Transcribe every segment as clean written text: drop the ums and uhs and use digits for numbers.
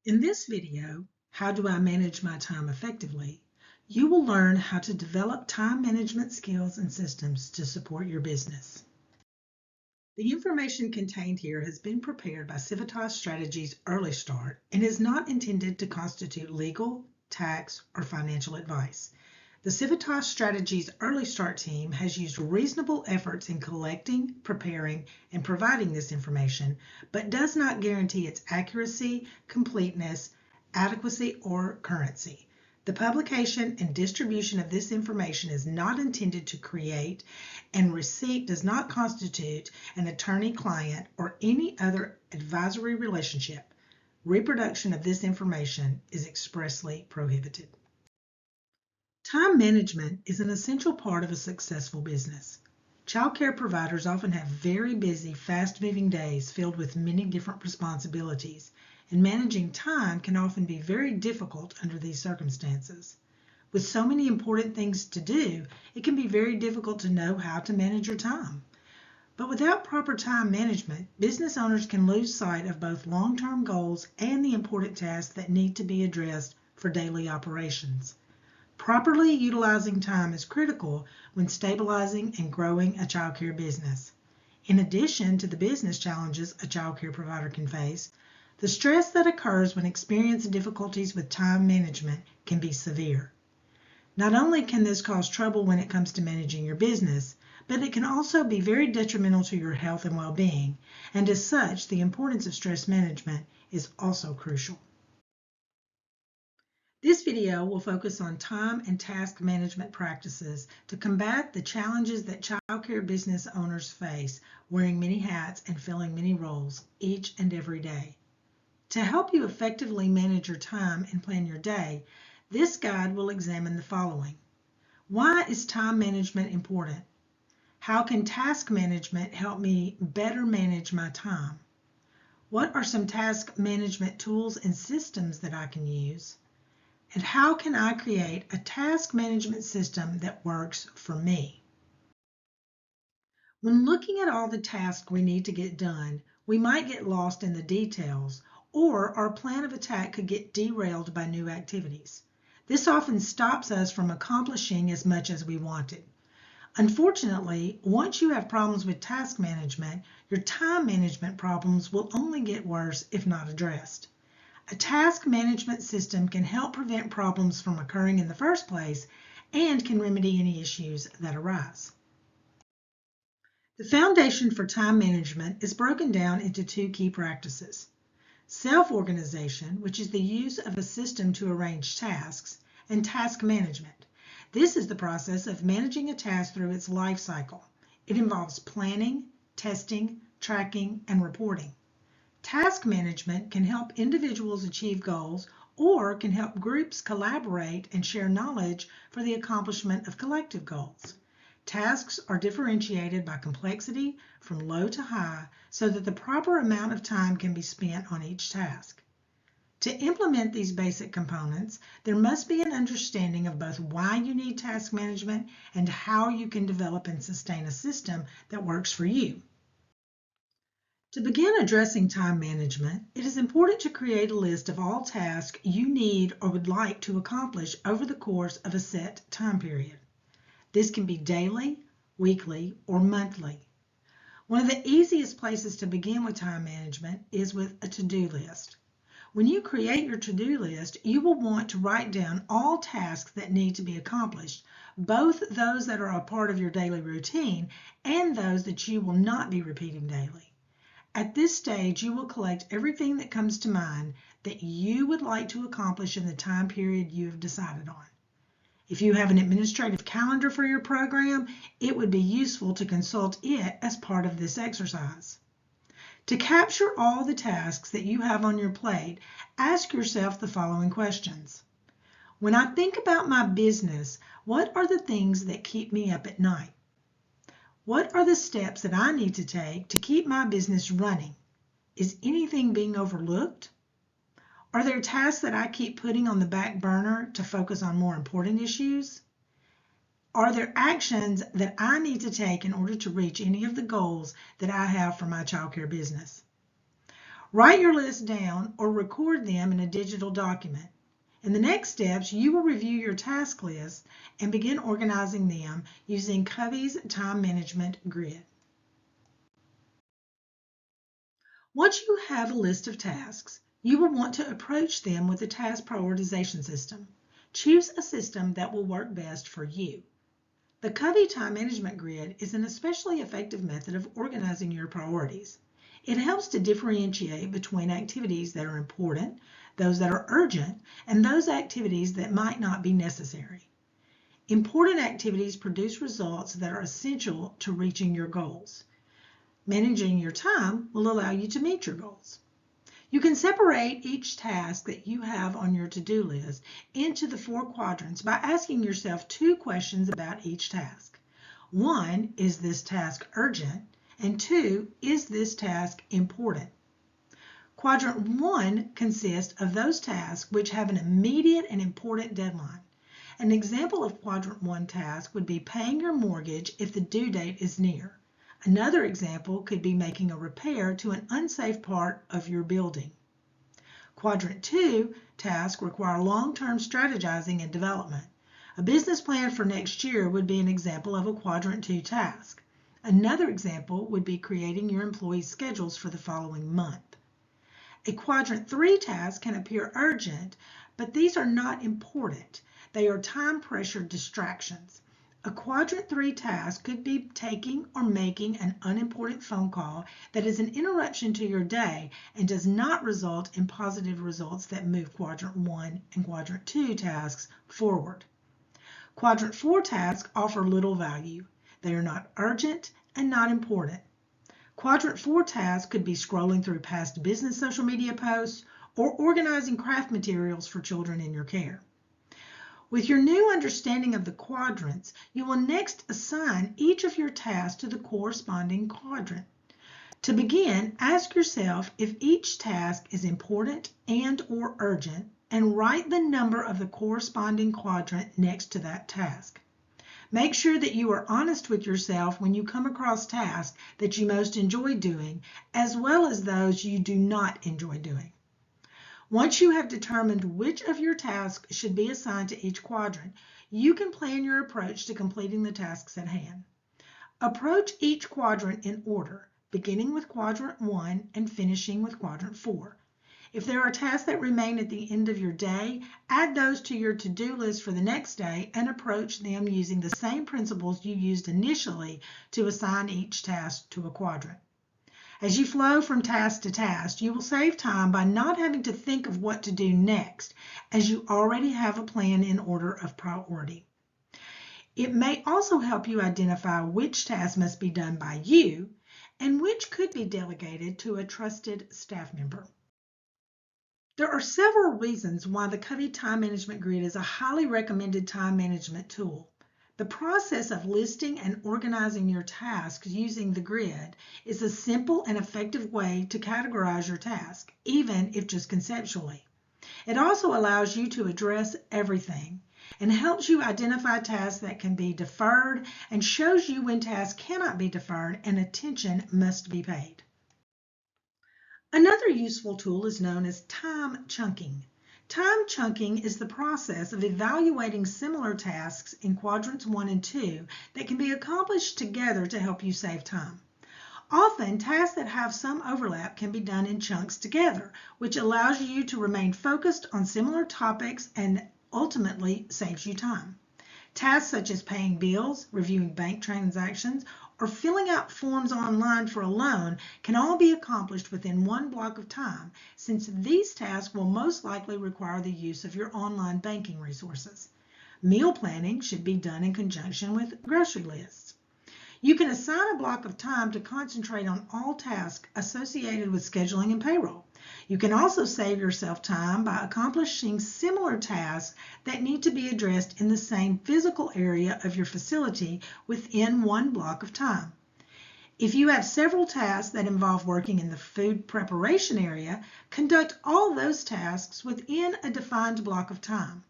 In this video, How Do I Manage My Time Effectively?, you will learn how to develop time management skills and systems to support your business. The information contained here has been prepared by Civitas Strategies Early Start and is not intended to constitute legal, tax, or financial advice. The Civitas Strategies Early Start team has used reasonable efforts in collecting, preparing, and providing this information, but does not guarantee its accuracy, completeness, adequacy, or currency. The publication and distribution of this information is not intended to create, and receipt does not constitute an attorney-client or any other advisory relationship. Reproduction of this information is expressly prohibited. Time management is an essential part of a successful business. Child care providers often have very busy, fast-moving days filled with many different responsibilities, and managing time can often be very difficult under these circumstances. With so many important things to do, it can be very difficult to know how to manage your time. But without proper time management, business owners can lose sight of both long-term goals and the important tasks that need to be addressed for daily operations. Properly utilizing time is critical when stabilizing and growing a child care business. In addition to the business challenges a child care provider can face, the stress that occurs when experiencing difficulties with time management can be severe. Not only can this cause trouble when it comes to managing your business, but it can also be very detrimental to your health and well-being, and as such, the importance of stress management is also crucial. This video will focus on time and task management practices to combat the challenges that child care business owners face wearing many hats and filling many roles each and every day. To help you effectively manage your time and plan your day, this guide will examine the following. Why is time management important? How can task management help me better manage my time? What are some task management tools and systems that I can use? And how can I create a task management system that works for me? When looking at all the tasks we need to get done, we might get lost in the details, or our plan of attack could get derailed by new activities. This often stops us from accomplishing as much as we wanted. Unfortunately, once you have problems with task management, your time management problems will only get worse if not addressed. A task management system can help prevent problems from occurring in the first place and can remedy any issues that arise. The foundation for time management is broken down into two key practices. Self-organization, which is the use of a system to arrange tasks, and task management. This is the process of managing a task through its life cycle. It involves planning, testing, tracking, and reporting. Task management can help individuals achieve goals or can help groups collaborate and share knowledge for the accomplishment of collective goals. Tasks are differentiated by complexity from low to high so that the proper amount of time can be spent on each task. To implement these basic components, there must be an understanding of both why you need task management and how you can develop and sustain a system that works for you. To begin addressing time management, it is important to create a list of all tasks you need or would like to accomplish over the course of a set time period. This can be daily, weekly, or monthly. One of the easiest places to begin with time management is with a to-do list. When you create your to-do list, you will want to write down all tasks that need to be accomplished, both those that are a part of your daily routine and those that you will not be repeating daily. At this stage, you will collect everything that comes to mind that you would like to accomplish in the time period you have decided on. If you have an administrative calendar for your program, it would be useful to consult it as part of this exercise. To capture all the tasks that you have on your plate, ask yourself the following questions. When I think about my business, what are the things that keep me up at night? What are the steps that I need to take to keep my business running? Is anything being overlooked? Are there tasks that I keep putting on the back burner to focus on more important issues? Are there actions that I need to take in order to reach any of the goals that I have for my childcare business? Write your list down or record them in a digital document. In the next steps, you will review your task list and begin organizing them using Covey's time management grid. Once you have a list of tasks, you will want to approach them with a task prioritization system. Choose a system that will work best for you. The Covey Time Management Grid is an especially effective method of organizing your priorities. It helps to differentiate between activities that are important, those that are urgent, and those activities that might not be necessary. Important activities produce results that are essential to reaching your goals. Managing your time will allow you to meet your goals. You can separate each task that you have on your to-do list into the 4 quadrants by asking yourself 2 questions about each task. 1, is this task urgent? And 2, is this task important? Quadrant 1 consists of those tasks which have an immediate and important deadline. An example of Quadrant 1 task would be paying your mortgage if the due date is near. Another example could be making a repair to an unsafe part of your building. Quadrant 2 tasks require long-term strategizing and development. A business plan for next year would be an example of a Quadrant 2 task. Another example would be creating your employees' schedules for the following month. A Quadrant 3 task can appear urgent, but these are not important. They are time-pressured distractions. A Quadrant 3 task could be taking or making an unimportant phone call that is an interruption to your day and does not result in positive results that move Quadrant 1 and Quadrant 2 tasks forward. Quadrant 4 tasks offer little value. They are not urgent and not important. Quadrant 4 tasks could be scrolling through past business social media posts or organizing craft materials for children in your care. With your new understanding of the quadrants, you will next assign each of your tasks to the corresponding quadrant. To begin, ask yourself if each task is important and/or urgent, and write the number of the corresponding quadrant next to that task. Make sure that you are honest with yourself when you come across tasks that you most enjoy doing, as well as those you do not enjoy doing. Once you have determined which of your tasks should be assigned to each quadrant, you can plan your approach to completing the tasks at hand. Approach each quadrant in order, beginning with Quadrant 1 and finishing with Quadrant 4. If there are tasks that remain at the end of your day, add those to your to-do list for the next day and approach them using the same principles you used initially to assign each task to a quadrant. As you flow from task to task, you will save time by not having to think of what to do next, as you already have a plan in order of priority. It may also help you identify which tasks must be done by you and which could be delegated to a trusted staff member. There are several reasons why the Covey Time Management Grid is a highly recommended time management tool. The process of listing and organizing your tasks using the grid is a simple and effective way to categorize your task, even if just conceptually. It also allows you to address everything and helps you identify tasks that can be deferred and shows you when tasks cannot be deferred and attention must be paid. Another useful tool is known as time chunking. Time chunking is the process of evaluating similar tasks in quadrants 1 and 2 that can be accomplished together to help you save time. Often, tasks that have some overlap can be done in chunks together, which allows you to remain focused on similar topics and ultimately saves you time. Tasks such as paying bills, reviewing bank transactions, or filling out forms online for a loan can all be accomplished within one block of time, since these tasks will most likely require the use of your online banking resources. Meal planning should be done in conjunction with grocery lists. You can assign a block of time to concentrate on all tasks associated with scheduling and payroll. You can also save yourself time by accomplishing similar tasks that need to be addressed in the same physical area of your facility within one block of time. If you have several tasks that involve working in the food preparation area, conduct all those tasks within a defined block of time.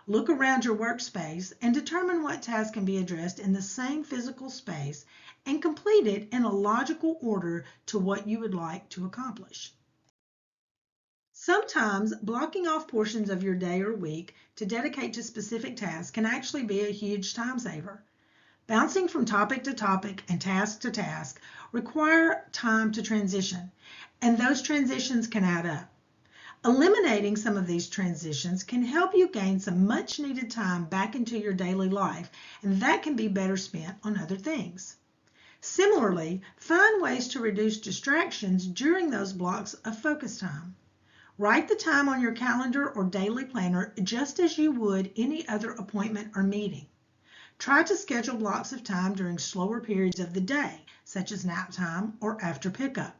Look around your workspace and determine what tasks can be addressed in the same physical space and complete it in a logical order to what you would like to accomplish. Sometimes blocking off portions of your day or week to dedicate to specific tasks can actually be a huge time saver. Bouncing from topic to topic and task to task require time to transition, and those transitions can add up. Eliminating some of these transitions can help you gain some much needed time back into your daily life, and that can be better spent on other things. Similarly, find ways to reduce distractions during those blocks of focus time. Write the time on your calendar or daily planner just as you would any other appointment or meeting. Try to schedule blocks of time during slower periods of the day, such as nap time or after pickup.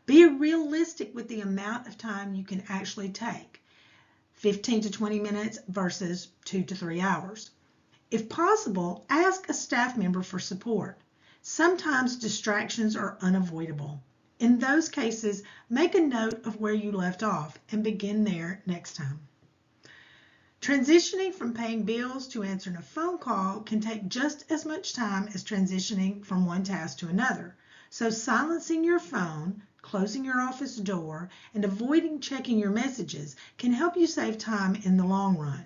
Be realistic with the amount of time you can actually take, 15 to 20 minutes versus 2 to 3 hours. If possible, ask a staff member for support. Sometimes distractions are unavoidable. In those cases, make a note of where you left off and begin there next time. Transitioning from paying bills to answering a phone call can take just as much time as transitioning from one task to another. So silencing your phone, closing your office door, and avoiding checking your messages can help you save time in the long run.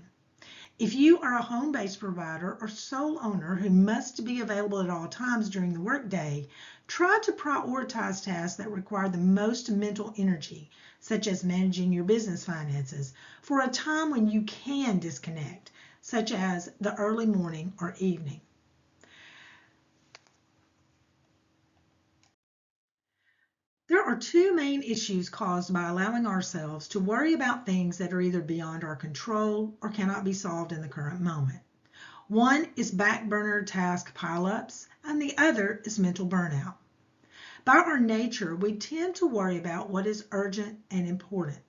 If you are a home-based provider or sole owner who must be available at all times during the workday, try to prioritize tasks that require the most mental energy, such as managing your business finances, for a time when you can disconnect, such as the early morning or evening. There are two main issues caused by allowing ourselves to worry about things that are either beyond our control or cannot be solved in the current moment. One is back burner task pileups, and the other is mental burnout. By our nature, we tend to worry about what is urgent and important.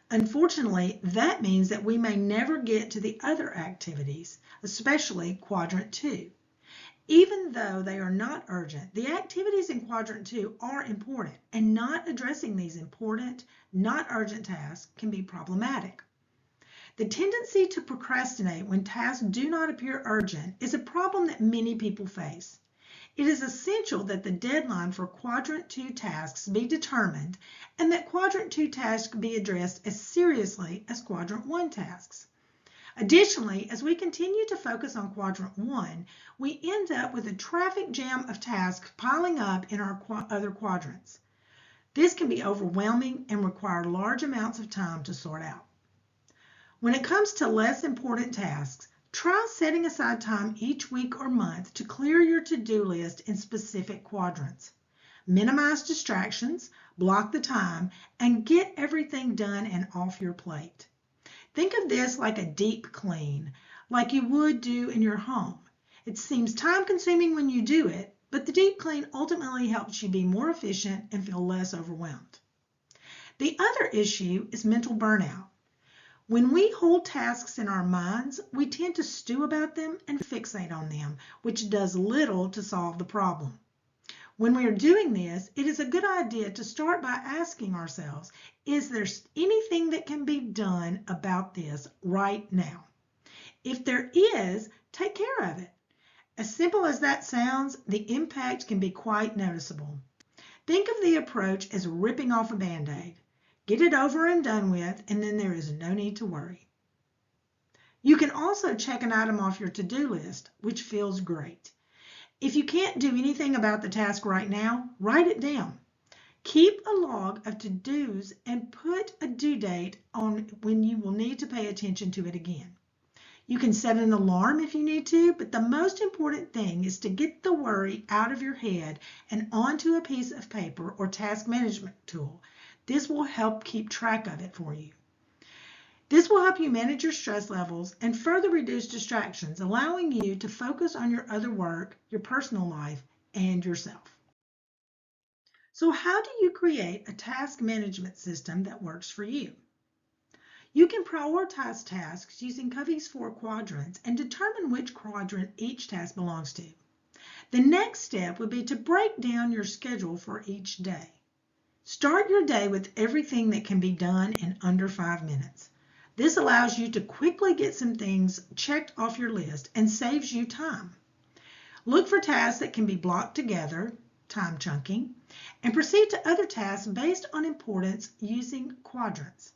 Unfortunately, that means that we may never get to the other activities, especially quadrant 2. Even though they are not urgent, the activities in quadrant 2 are important, and not addressing these important, not urgent tasks can be problematic. The tendency to procrastinate when tasks do not appear urgent is a problem that many people face. It is essential that the deadline for quadrant 2 tasks be determined and that quadrant 2 tasks be addressed as seriously as quadrant 1 tasks. Additionally, as we continue to focus on quadrant 1, we end up with a traffic jam of tasks piling up in our other quadrants. This can be overwhelming and require large amounts of time to sort out. When it comes to less important tasks, try setting aside time each week or month to clear your to-do list in specific quadrants. Minimize distractions, block the time, and get everything done and off your plate. Think of this like a deep clean, like you would do in your home. It seems time-consuming when you do it, but the deep clean ultimately helps you be more efficient and feel less overwhelmed. The other issue is mental burnout. When we hold tasks in our minds, we tend to stew about them and fixate on them, which does little to solve the problem. When we are doing this, it is a good idea to start by asking ourselves, is there anything that can be done about this right now? If there is, take care of it. As simple as that sounds, the impact can be quite noticeable. Think of the approach as ripping off a Band-Aid. Get it over and done with, and then there is no need to worry. You can also check an item off your to-do list, which feels great. If you can't do anything about the task right now, write it down. Keep a log of to-dos and put a due date on when you will need to pay attention to it again. You can set an alarm if you need to, but the most important thing is to get the worry out of your head and onto a piece of paper or task management tool. This will help keep track of it for you. This will help you manage your stress levels and further reduce distractions, allowing you to focus on your other work, your personal life, and yourself. So how do you create a task management system that works for you? You can prioritize tasks using Covey's 4 quadrants and determine which quadrant each task belongs to. The next step would be to break down your schedule for each day. Start your day with everything that can be done in under 5 minutes. This allows you to quickly get some things checked off your list and saves you time. Look for tasks that can be blocked together, time chunking, and proceed to other tasks based on importance using quadrants.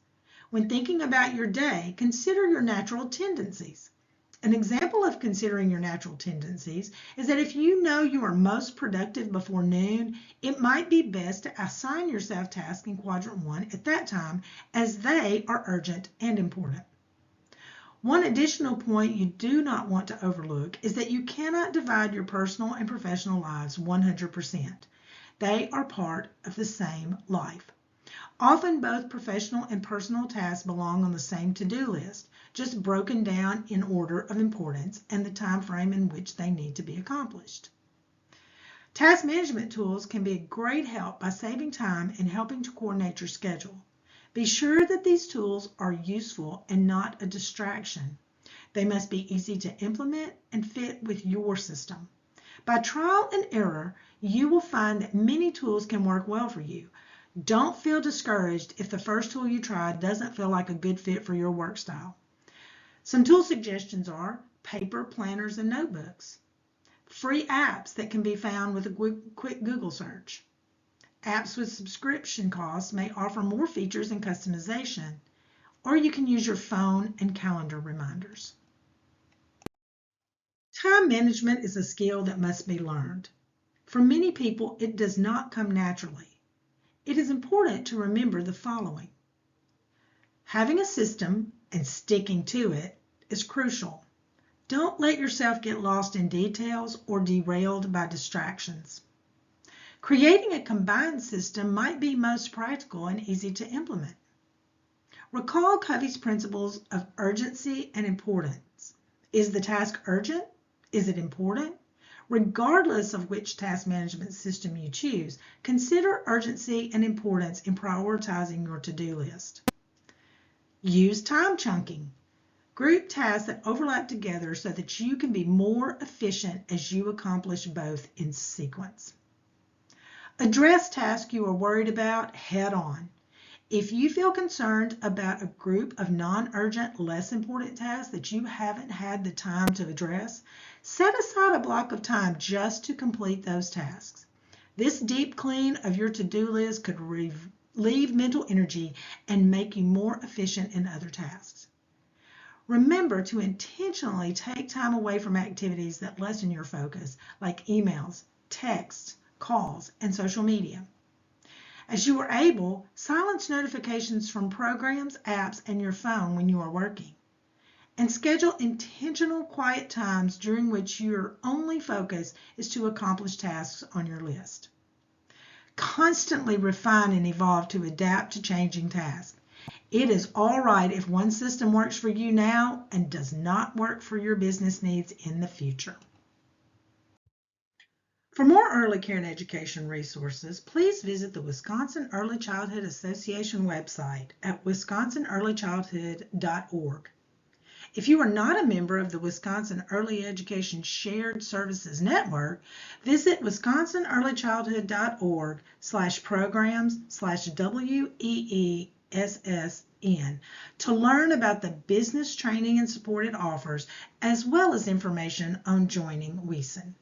When thinking about your day, consider your natural tendencies. An example of considering your natural tendencies is that if you know you are most productive before noon, it might be best to assign yourself tasks in quadrant 1 at that time, as they are urgent and important. One additional point you do not want to overlook is that you cannot divide your personal and professional lives 100%. They are part of the same life. Often both professional and personal tasks belong on the same to-do list, just broken down in order of importance and the time frame in which they need to be accomplished. Task management tools can be a great help by saving time and helping to coordinate your schedule. Be sure that these tools are useful and not a distraction. They must be easy to implement and fit with your system. By trial and error, you will find that many tools can work well for you. Don't feel discouraged if the first tool you try doesn't feel like a good fit for your work style. Some tool suggestions are paper planners and notebooks, free apps that can be found with a quick Google search. Apps with subscription costs may offer more features and customization, or you can use your phone and calendar reminders. Time management is a skill that must be learned. For many people, it does not come naturally. It is important to remember the following. Having a system and sticking to it is crucial. Don't let yourself get lost in details or derailed by distractions. Creating a combined system might be most practical and easy to implement. Recall Covey's principles of urgency and importance. Is the task urgent? Is it important? Regardless of which task management system you choose, consider urgency and importance in prioritizing your to-do list. Use time chunking. Group tasks that overlap together so that you can be more efficient as you accomplish both in sequence. Address tasks you are worried about head on. If you feel concerned about a group of non-urgent, less important tasks that you haven't had the time to address, set aside a block of time just to complete those tasks. This deep clean of your to-do list could relieve mental energy and make you more efficient in other tasks. Remember to intentionally take time away from activities that lessen your focus, like emails, texts, calls, and social media. As you are able, silence notifications from programs, apps, and your phone when you are working. And schedule intentional quiet times during which your only focus is to accomplish tasks on your list. Constantly refine and evolve to adapt to changing tasks. It is all right if one system works for you now and does not work for your business needs in the future. For more early care and education resources, please visit the Wisconsin Early Childhood Association website at wisconsinearlychildhood.org. If you are not a member of the Wisconsin Early Education Shared Services Network, visit wisconsinearlychildhood.org/programs/WEESSN to learn about the business training and support it offers, as well as information on joining WESN.